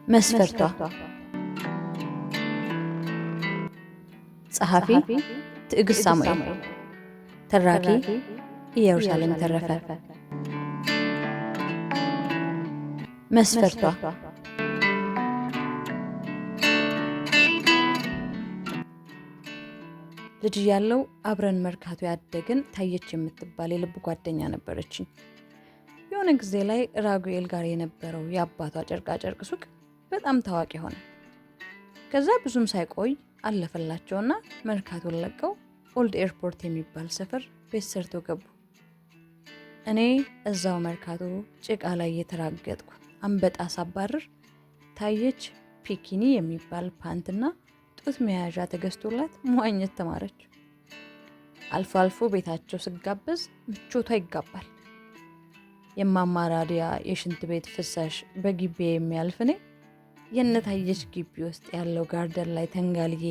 መስፈርቷ ጸሐፊ ትዕግስት ሳሙኤል፣ ተራኪ ኢየሩሳሌም ተረፈ። መስፈርቷ ልጅ ያለው አብረን መርካቶ ያደግን ታየች የምትባል የልብ ጓደኛ ነበረችኝ። የሆነ ጊዜ ላይ ራጉኤል ጋር የነበረው የአባቷ ጨርቃጨርቅ ሱቅ በጣም ታዋቂ ሆነ። ከዛ ብዙም ሳይቆይ አለፈላቸውና መርካቶን ለቀው ኦልድ ኤርፖርት የሚባል ሰፈር ቤት ሰርተው ገቡ። እኔ እዛው መርካቶ ጭቃ ላይ የተራገጥኩ አንበጣ ሳባርር ታየች ፒኪኒ የሚባል ፓንትና ጡት መያዣ ተገዝቶላት መዋኘት ተማረች። አልፎ አልፎ ቤታቸው ስጋበዝ ምቾቷ ይጋባል። የማማራዲያ የሽንት ቤት ፍሳሽ በግቢ የሚያልፍ እኔ የነታየች ግቢ ውስጥ ያለው ጋርደን ላይ ተንጋልዬ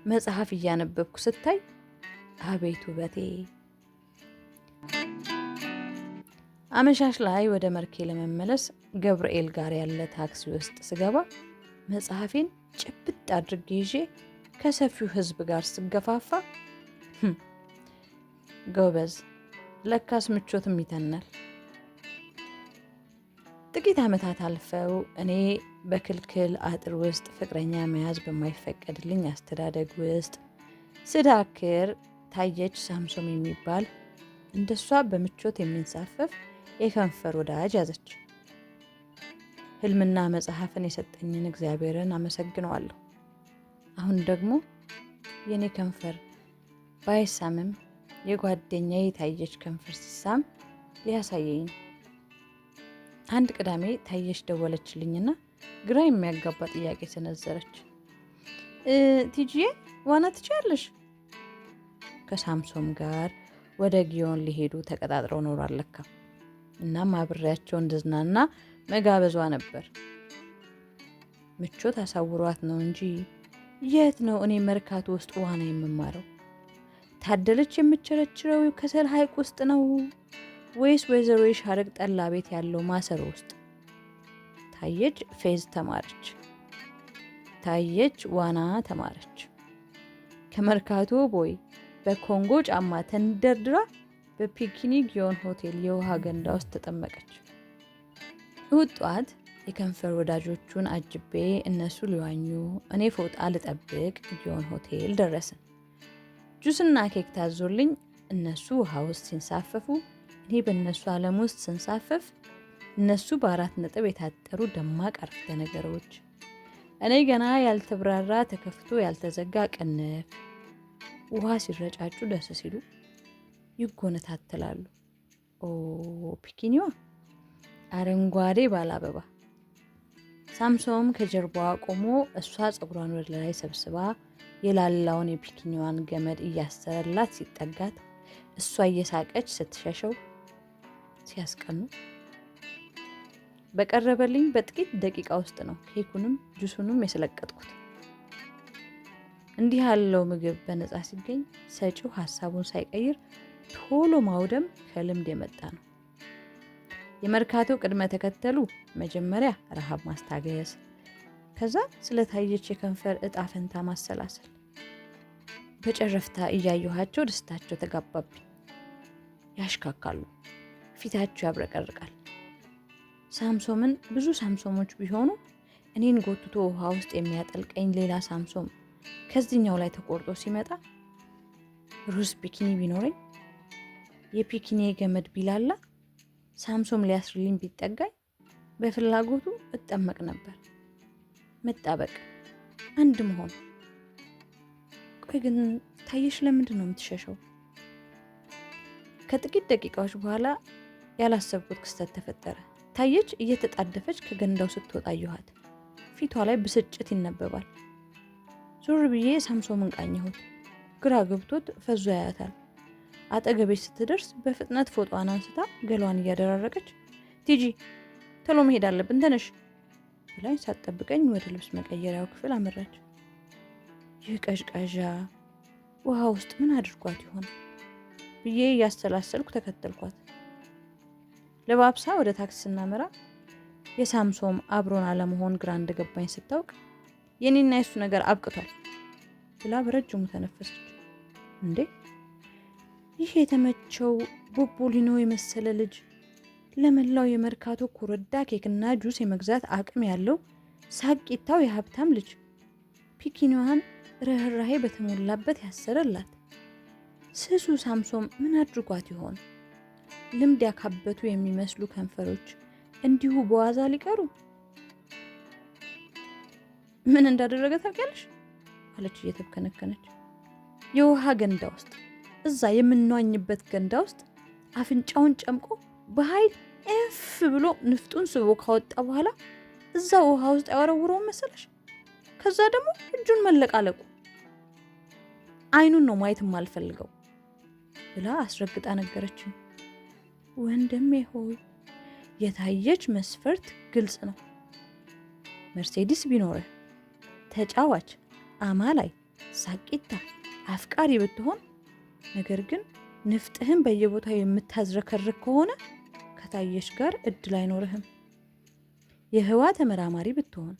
መጽሐፍ እያነበብኩ ስታይ አቤት ውበቴ። አመሻሽ ላይ ወደ መርኬ ለመመለስ ገብርኤል ጋር ያለ ታክሲ ውስጥ ስገባ መጽሐፌን ጭብጥ አድርጌ ይዤ ከሰፊው ሕዝብ ጋር ስገፋፋ ጎበዝ ለካስ ምቾትም ይተናል። ጥቂት ዓመታት አልፈው እኔ በክልክል አጥር ውስጥ ፍቅረኛ መያዝ በማይፈቀድልኝ አስተዳደግ ውስጥ ስዳክር ታየች ሳምሶም የሚባል እንደሷ በምቾት የሚንሳፈፍ የከንፈር ወዳጅ ያዘች። ህልምና መጽሐፍን የሰጠኝን እግዚአብሔርን አመሰግነዋለሁ። አሁን ደግሞ የኔ ከንፈር ባይሳምም የጓደኛ የታየች ከንፈር ሲሳም ሊያሳየኝ ነው። አንድ ቅዳሜ ታየች ደወለችልኝና ግራ የሚያጋባ ጥያቄ ሰነዘረች። ቲጂዬ ዋና ትችያለሽ? ከሳምሶም ጋር ወደ ጊዮን ሊሄዱ ተቀጣጥረው ኖሯል ለካ። እናም አብሬያቸው እንድዝናና መጋበዟ ነበር። ምቾት አሳውሯት ነው እንጂ የት ነው እኔ መርካቶ ውስጥ ዋና የምማረው? ታደለች የምቸረችረው ከሰል ሐይቅ ውስጥ ነው ወይስ ወይዘሮ የሻረቅ ጠላ ቤት ያለው ማሰሮ ውስጥ? ታየች ፌዝ ተማረች። ታየች ዋና ተማረች። ከመርካቶ ቦይ በኮንጎ ጫማ ተንደርድራ በፒኪኒ ጊዮን ሆቴል የውሃ ገንዳ ውስጥ ተጠመቀች። እሁድ ጠዋት የከንፈር ወዳጆቹን አጅቤ እነሱ ሊዋኙ እኔ ፎጣ ልጠብቅ ጊዮን ሆቴል ደረስን። ጁስና ኬክ ታዞልኝ እነሱ ውሃ ውስጥ ሲንሳፈፉ እኔ በእነሱ ዓለም ውስጥ ስንሳፈፍ እነሱ በ4 ነጥብ የታጠሩ ደማቅ አረፍተ ነገሮች፣ እኔ ገና ያልተብራራ ተከፍቶ ያልተዘጋ ቅንፍ። ውሃ ሲረጫጩ ደስ ሲሉ ይጎነታተላሉ። ኦ ፒኪኒዋ አረንጓዴ ባለ አበባ። ሳምሶም ከጀርባዋ ቆሞ እሷ ፀጉሯን ወደ ላይ ሰብስባ የላላውን የፒኪኒዋን ገመድ እያሰረላት ሲጠጋት እሷ እየሳቀች ስትሸሸው ሲያስቀኑ። በቀረበልኝ በጥቂት ደቂቃ ውስጥ ነው ኬኩንም ጁሱንም የሰለቀጥኩት። እንዲህ ያለው ምግብ በነፃ ሲገኝ ሰጪው ሀሳቡን ሳይቀይር ቶሎ ማውደም ከልምድ የመጣ ነው። የመርካቶ ቅድመ ተከተሉ መጀመሪያ ረሃብ ማስታገስ፣ ከዛ ስለታየች የከንፈር እጣ ፈንታ ማሰላሰል። በጨረፍታ እያየኋቸው ደስታቸው ተጋባብኝ። ያሽካካሉ፣ ፊታቸው ያብረቀርቃል። ሳምሶምን ብዙ ሳምሶሞች ቢሆኑ እኔን ጎትቶ ውሃ ውስጥ የሚያጠልቀኝ ሌላ ሳምሶም ከዚህኛው ላይ ተቆርጦ ሲመጣ ሩዝ ፒኪኒ ቢኖረኝ የፒኪኒ ገመድ ቢላላ ሳምሶም ሊያስርልኝ ቢጠጋኝ በፍላጎቱ እጠመቅ ነበር። መጣበቅ፣ አንድ መሆን። ቆይ ግን ታየሽ ለምንድን ነው የምትሸሸው? ከጥቂት ደቂቃዎች በኋላ ያላሰብኩት ክስተት ተፈጠረ። ታየች እየተጣደፈች ከገንዳው ስትወጣ አየኋት። ፊቷ ላይ ብስጭት ይነበባል። ዞር ብዬ ሳምሶምን ቃኘሁት። ግራ ገብቶት ፈዞ ያያታል። አጠገቤች ስትደርስ በፍጥነት ፎጣዋን አንስታ ገሏን እያደራረቀች ቲጂ ቶሎ መሄድ አለብን ተነሽ ብላኝ ሳትጠብቀኝ ወደ ልብስ መቀየሪያው ክፍል አመራች። ይህ ቀዥቃዣ ውሃ ውስጥ ምን አድርጓት ይሆን ብዬ እያሰላሰልኩ ተከተልኳት። ለባብሳ ወደ ታክሲ ስናመራ የሳምሶም አብሮን አለመሆን ግራ እንደገባኝ ስታውቅ የኔና የሱ ነገር አብቅቷል ብላ በረጅሙ ተነፈሰች። እንዴ ይህ የተመቸው ቦቦሊኖ የመሰለ ልጅ ለመላው የመርካቶ ኮረዳ ኬክና ጁስ የመግዛት አቅም ያለው ሳቂታው የሀብታም ልጅ ፒኪኒዋን ርህራሄ በተሞላበት ያሰረላት ስሱ ሳምሶም ምን አድርጓት ይሆን? ልምድ ያካበቱ የሚመስሉ ከንፈሮች እንዲሁ በዋዛ ሊቀሩ? ምን እንዳደረገ ታውቂያለሽ? አለች እየተብከነከነች። የውሃ ገንዳ ውስጥ እዛ የምንዋኝበት ገንዳ ውስጥ አፍንጫውን ጨምቆ በኃይል እፍ ብሎ ንፍጡን ስቦ ካወጣ በኋላ እዛ ውሃ ውስጥ ያወረውረውን መሰለሽ? ከዛ ደግሞ እጁን መለቃለቁ። አይኑን ነው ማየት የማልፈልገው ብላ አስረግጣ ነገረችኝ። ወንድሜ ሆይ የታየች መስፈርት ግልጽ ነው። መርሴዲስ ቢኖርህ፣ ተጫዋች፣ አማላይ፣ ሳቂታ፣ አፍቃሪ ብትሆን፣ ነገር ግን ንፍጥህን በየቦታው የምታዝረከርክ ከሆነ ከታየች ጋር እድል አይኖርህም። የህዋ ተመራማሪ ብትሆን፣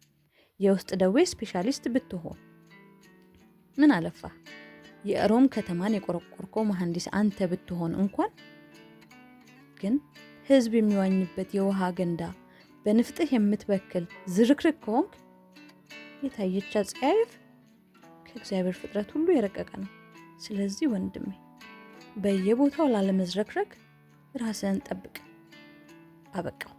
የውስጥ ደዌ ስፔሻሊስት ብትሆን፣ ምን አለፋ የሮም ከተማን የቆረቆርከው መሐንዲስ አንተ ብትሆን እንኳን ግን ህዝብ የሚዋኝበት የውሃ ገንዳ በንፍጥህ የምትበክል ዝርክርክ ከሆንክ የታየች አጸያየፍ ከእግዚአብሔር ፍጥረት ሁሉ የረቀቀ ነው። ስለዚህ ወንድሜ በየቦታው ላለመዝረክረክ ራስህን ጠብቅ። አበቃው።